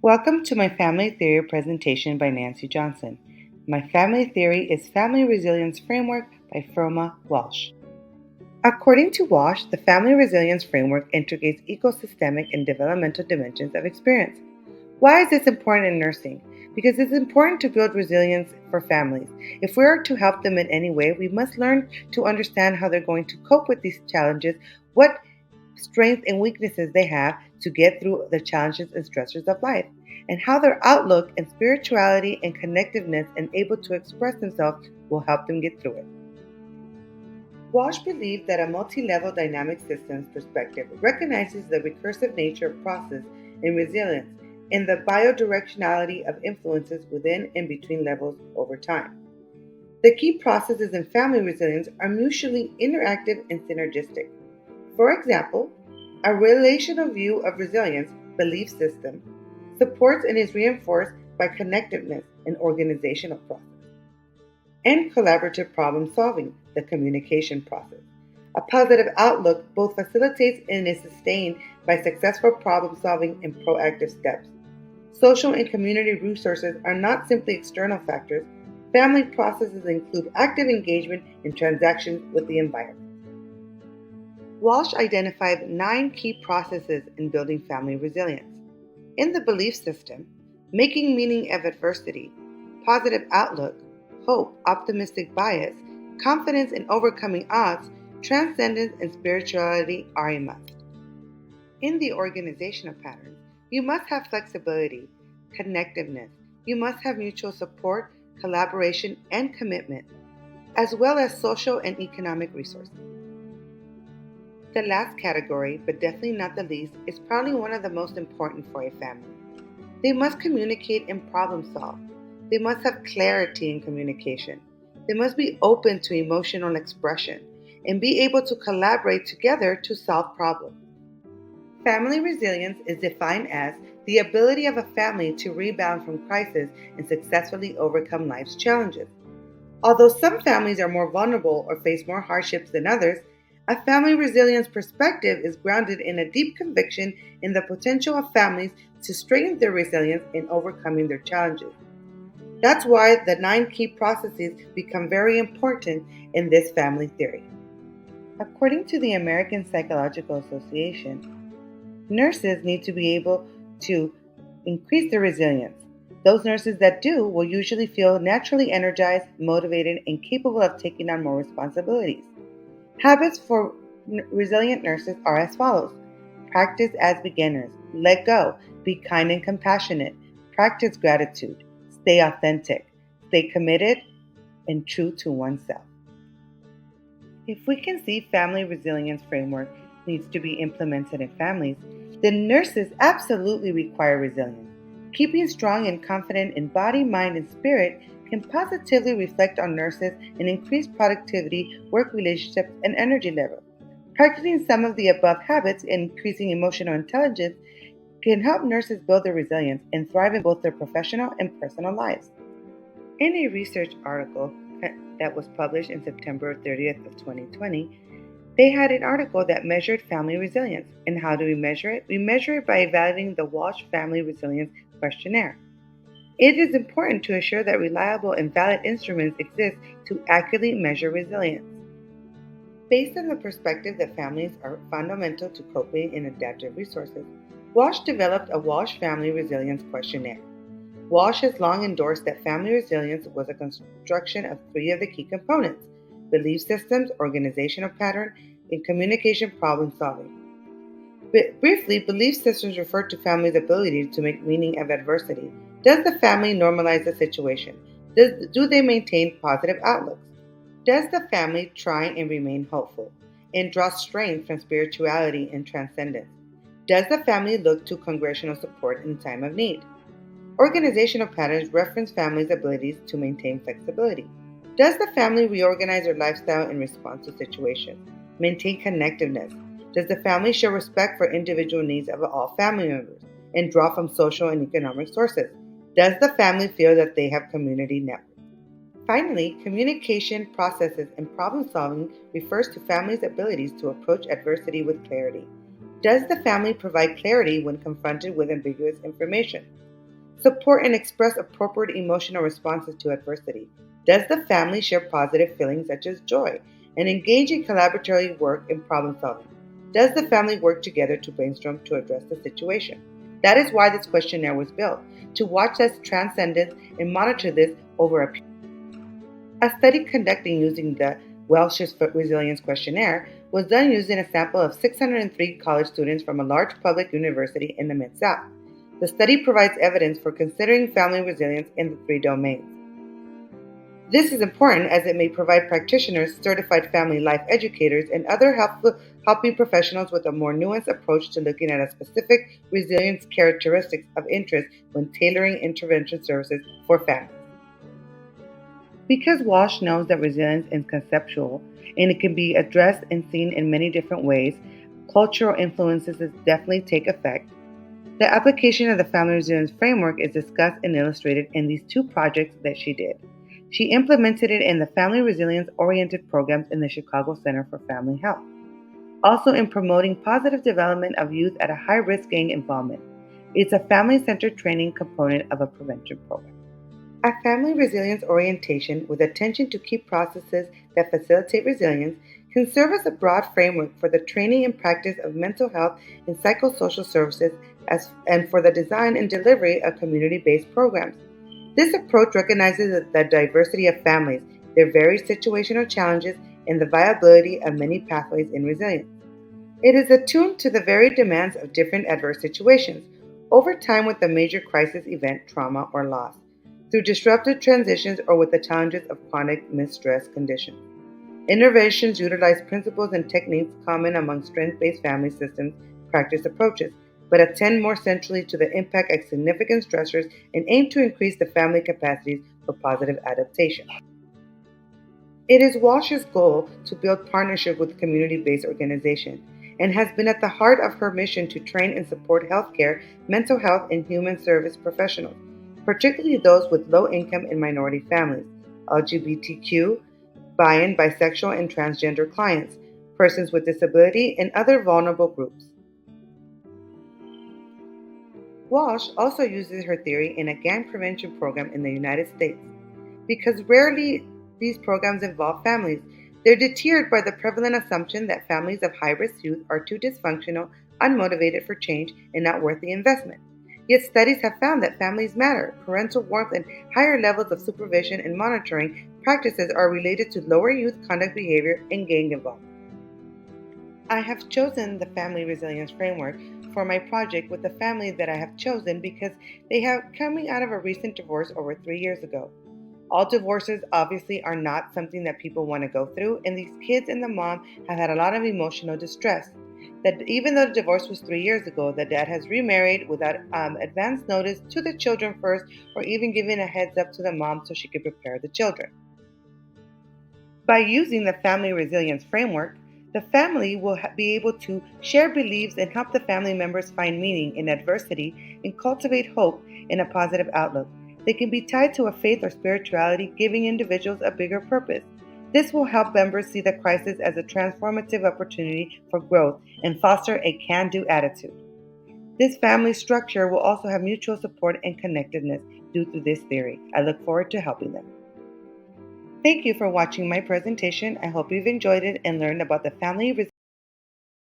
Welcome to my family theory presentation by Nancy Johnson. My family theory is Family Resilience Framework by Firma Walsh. According to Walsh, the Family Resilience Framework integrates ecosystemic and developmental dimensions of experience. Why is this important in nursing? Because it's important to build resilience for families. If we are to help them in any way, we must learn to understand how they're going to cope with these challenges, what strengths and weaknesses they have to get through the challenges and stressors of life, and how their outlook and spirituality and connectiveness and able to express themselves will help them get through it. Walsh believed that a multi-level dynamic systems perspective recognizes the recursive nature of process and resilience and the bidirectionality of influences within and between levels over time. The key processes in family resilience are mutually interactive and synergistic. For example, a relational view of resilience belief system supports and is reinforced by connectiveness and organizational process, and collaborative problem solving, the communication process. A positive outlook both facilitates and is sustained by successful problem solving and proactive steps. Social and community resources are not simply external factors. Family processes include active engagement in transactions with the environment. Walsh identified 9 key processes in building family resilience. In the belief system, making meaning of adversity, positive outlook, hope, optimistic bias, confidence in overcoming odds, transcendence, and spirituality are a must. In the organizational patterns, you must have flexibility, connectiveness. You must have mutual support, collaboration, and commitment, as well as social and economic resources. The last category, but definitely not the least, is probably one of the most important for a family. They must communicate and problem solve. They must have clarity in communication. They must be open to emotional expression and be able to collaborate together to solve problems. Family resilience is defined as the ability of a family to rebound from crisis and successfully overcome life's challenges. Although some families are more vulnerable or face more hardships than others, a family resilience perspective is grounded in a deep conviction in the potential of families to strengthen their resilience in overcoming their challenges. That's why the 9 key processes become very important in this family theory. According to the American Psychological Association, nurses need to be able to increase their resilience. Those nurses that do will usually feel naturally energized, motivated, and capable of taking on more responsibilities. Habits for resilient nurses are as follows. Practice as beginners. Let go. Be kind and compassionate. Practice gratitude. Stay authentic. Stay committed and true to oneself. If we can see family resilience framework needs to be implemented in families, then nurses absolutely require resilience. Keeping strong and confident in body, mind, and spirit can positively reflect on nurses and increase productivity, work relationships, and energy levels. Practicing some of the above habits and increasing emotional intelligence can help nurses build their resilience and thrive in both their professional and personal lives. In a research article that was published in September 30th of 2020, they had an article that measured family resilience. And how do we measure it? We measure it by evaluating the Walsh Family Resilience Questionnaire. It is important to assure that reliable and valid instruments exist to accurately measure resilience. Based on the perspective that families are fundamental to coping in adaptive resources, Walsh developed a Walsh Family Resilience Questionnaire. Walsh has long endorsed that family resilience was a construction of 3 of the key components: belief systems, organizational pattern, and communication problem solving. Briefly, belief systems refer to families' ability to make meaning of adversity. Does the family normalize the situation? Do they maintain positive outlooks? Does the family try and remain hopeful and draw strength from spirituality and transcendence? Does the family look to congregational support in time of need? Organizational patterns reference families' abilities to maintain flexibility. Does the family reorganize their lifestyle in response to situations? Maintain connectiveness. Does the family show respect for individual needs of all family members and draw from social and economic sources? Does the family feel that they have community networks? Finally, communication processes and problem solving refers to families' abilities to approach adversity with clarity. Does the family provide clarity when confronted with ambiguous information? Support and express appropriate emotional responses to adversity. Does the family share positive feelings such as joy and engage in collaborative work in problem solving? Does the family work together to brainstorm to address the situation? That is why this questionnaire was built, to watch this transcendence and monitor this over a period. A study conducted using the Welsh's Resilience Questionnaire was done using a sample of 603 college students from a large public university in the Mid-South. The study provides evidence for considering family resilience in the three domains. This is important as it may provide practitioners, certified family life educators, and other helping professionals with a more nuanced approach to looking at a specific resilience characteristics of interest when tailoring intervention services for families. Because Walsh knows that resilience is conceptual and it can be addressed and seen in many different ways, cultural influences definitely take effect. The application of the Family Resilience Framework is discussed and illustrated in these two projects that she did. She implemented it in the family resilience oriented programs in the Chicago Center for Family Health, also in promoting positive development of youth at a high risk gang involvement. It's a family centered training component of a prevention program. A family resilience orientation with attention to key processes that facilitate resilience can serve as a broad framework for the training and practice of mental health and psychosocial services and for the design and delivery of community-based programs. This approach recognizes the diversity of families, their varied situational challenges, and the viability of many pathways in resilience. It is attuned to the varied demands of different adverse situations over time with a major crisis event, trauma, or loss, through disruptive transitions or with the challenges of chronic mistress conditions. Interventions utilize principles and techniques common among strength-based family systems practice approaches, but attend more centrally to the impact of significant stressors and aim to increase the family capacities for positive adaptation. It is Walsh's goal to build partnership with community-based organizations and has been at the heart of her mission to train and support healthcare, mental health, and human service professionals, particularly those with low income and minority families, LGBTQ, bi and bisexual and transgender clients, persons with disability, and other vulnerable groups. Walsh also uses her theory in a gang prevention program in the United States. Because rarely these programs involve families, they're deterred by the prevalent assumption that families of high risk youth are too dysfunctional, unmotivated for change, and not worth the investment. Yet studies have found that families matter. Parental warmth and higher levels of supervision and monitoring practices are related to lower youth conduct behavior and gang involvement. I have chosen the Family Resilience Framework for my project with the family that I have chosen because they have coming out of a recent divorce over 3 years ago. All divorces obviously are not something that people want to go through, and these kids and the mom have had a lot of emotional distress. That even though the divorce was 3 years ago, the dad has remarried without advance notice to the children first, or even giving a heads up to the mom so she could prepare the children. By using the Family Resilience Framework, the family will be able to share beliefs and help the family members find meaning in adversity and cultivate hope in a positive outlook. They can be tied to a faith or spirituality, giving individuals a bigger purpose. This will help members see the crisis as a transformative opportunity for growth and foster a can do attitude. This family structure will also have mutual support and connectedness due to this theory. I look forward to helping them. Thank you for watching my presentation. I hope you've enjoyed it and learned about the family